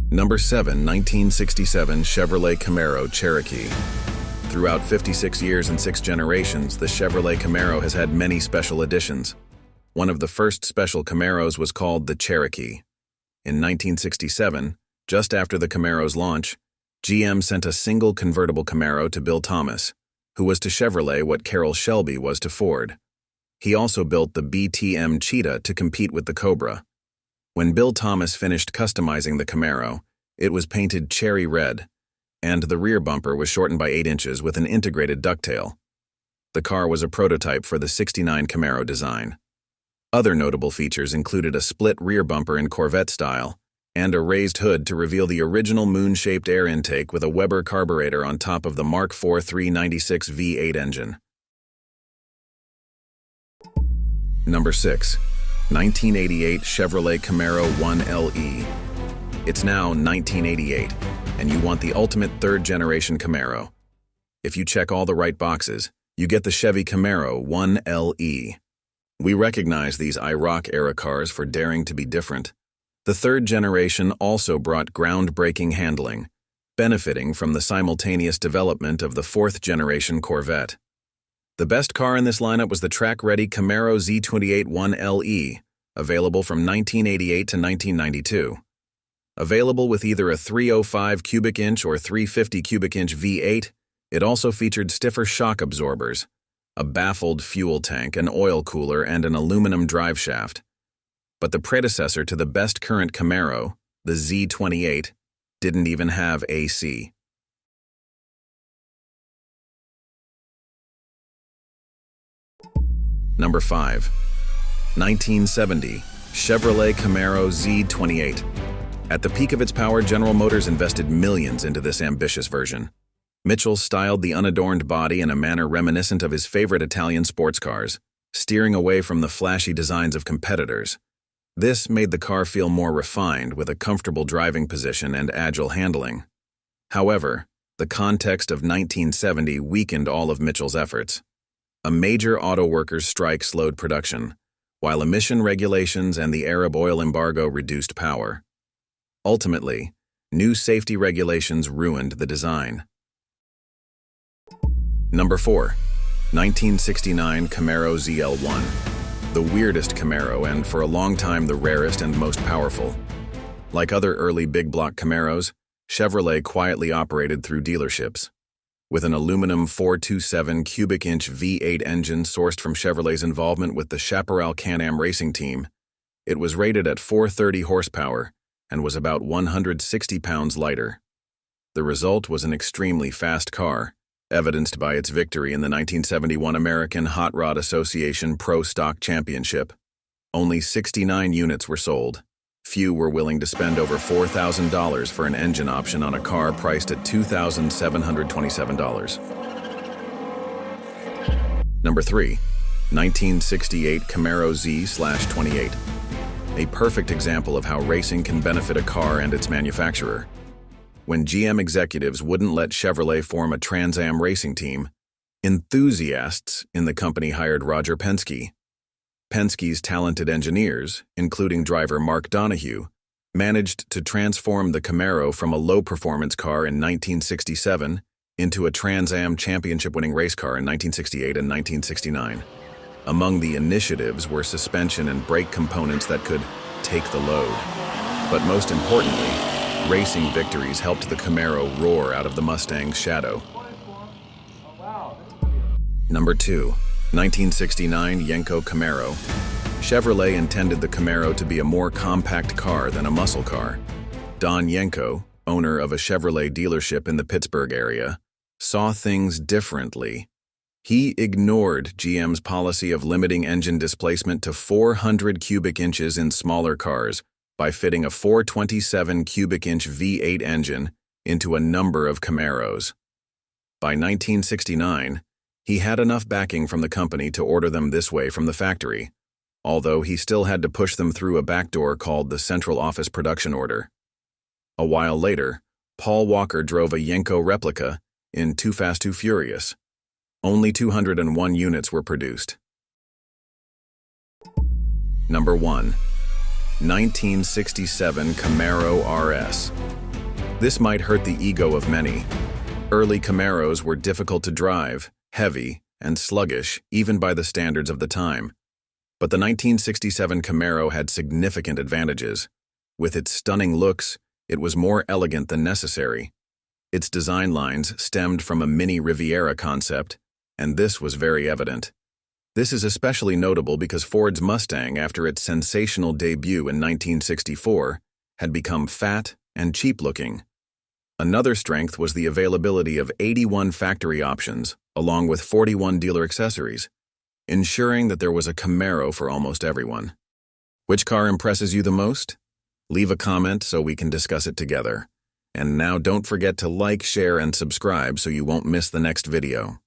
Number 7, 1967 Chevrolet Camaro Cherokee. Throughout 56 years and 6 generations, the Chevrolet Camaro has had many special editions. One of the first special Camaros was called the Cherokee. In 1967, just after the Camaro's launch, GM sent a single convertible Camaro to Bill Thomas, who was to Chevrolet what Carroll Shelby was to Ford. He also built the BTM Cheetah to compete with the Cobra. When Bill Thomas finished customizing the Camaro, it was painted cherry red, and the rear bumper was shortened by 8 inches with an integrated ducktail. The car was a prototype for the '69 Camaro design. Other notable features included a split rear bumper in Corvette style and a raised hood to reveal the original moon-shaped air intake with a Weber carburetor on top of the Mark IV 396 V8 engine. Number 6. 1988 Chevrolet Camaro 1LE. It's now 1988, and you want the ultimate third-generation Camaro. If you check all the right boxes, you get the Chevy Camaro 1LE. We recognize these IROC-era cars for daring to be different. The third generation also brought groundbreaking handling, benefiting from the simultaneous development of the fourth-generation Corvette. The best car in this lineup was the track-ready Camaro Z28 1LE, available from 1988 to 1992. Available with either a 305 cubic inch or 350 cubic inch V8, it also featured stiffer shock absorbers, a baffled fuel tank, an oil cooler, and an aluminum driveshaft. But the predecessor to the best current Camaro, the Z28, didn't even have AC. Number 5. 1970 Chevrolet Camaro Z28. At the peak of its power, General Motors invested millions into this ambitious version. Mitchell styled the unadorned body in a manner reminiscent of his favorite Italian sports cars, steering away from the flashy designs of competitors. This made the car feel more refined, with a comfortable driving position and agile handling. However, the context of 1970 weakened all of Mitchell's efforts. A major auto workers' strike slowed production, while emission regulations and the Arab oil embargo reduced power. Ultimately, new safety regulations ruined the design. Number 4. 1969 Camaro ZL-1. The weirdest Camaro and for a long time the rarest and most powerful. Like other early big block Camaros, Chevrolet quietly operated through dealerships. With an aluminum 427 cubic inch V8 engine sourced from Chevrolet's involvement with the Chaparral Can-Am racing team, it was rated at 430 horsepower and was about 160 pounds lighter. The result was an extremely fast car, evidenced by its victory in the 1971 American Hot Rod Association Pro Stock Championship. Only 69 units were sold. Few were willing to spend over $4,000 for an engine option on a car priced at $2,727. Number 3. 1968 Camaro Z/28. A perfect example of how racing can benefit a car and its manufacturer. When GM executives wouldn't let Chevrolet form a Trans Am racing team, enthusiasts in the company hired Roger Penske. Penske's talented engineers, including driver Mark Donohue, managed to transform the Camaro from a low-performance car in 1967 into a Trans Am championship-winning race car in 1968 and 1969. Among the initiatives were suspension and brake components that could take the load. But most importantly, racing victories helped the Camaro roar out of the Mustang's shadow. Number 2. 1969 Yenko Camaro. Chevrolet intended the Camaro to be a more compact car than a muscle car. Don Yenko, owner of a Chevrolet dealership in the Pittsburgh area, saw things differently. He ignored GM's policy of limiting engine displacement to 400 cubic inches in smaller cars by fitting a 427 cubic inch V8 engine into a number of Camaros. By 1969, he had enough backing from the company to order them this way from the factory, although he still had to push them through a backdoor called the Central Office Production Order. A while later, Paul Walker drove a Yenko replica in Too Fast, Too Furious. Only 201 units were produced. Number 1. 1967 Camaro RS. This might hurt the ego of many. Early Camaros were difficult to drive, heavy, and sluggish, even by the standards of the time. But the 1967 Camaro had significant advantages. With its stunning looks, it was more elegant than necessary. Its design lines stemmed from a mini Riviera concept, and this was very evident. This is especially notable because Ford's Mustang, after its sensational debut in 1964, had become fat and cheap-looking. Another strength was the availability of 81 factory options, along with 41 dealer accessories, ensuring that there was a Camaro for almost everyone. Which car impresses you the most? Leave a comment so we can discuss it together. And now don't forget to like, share, and subscribe so you won't miss the next video.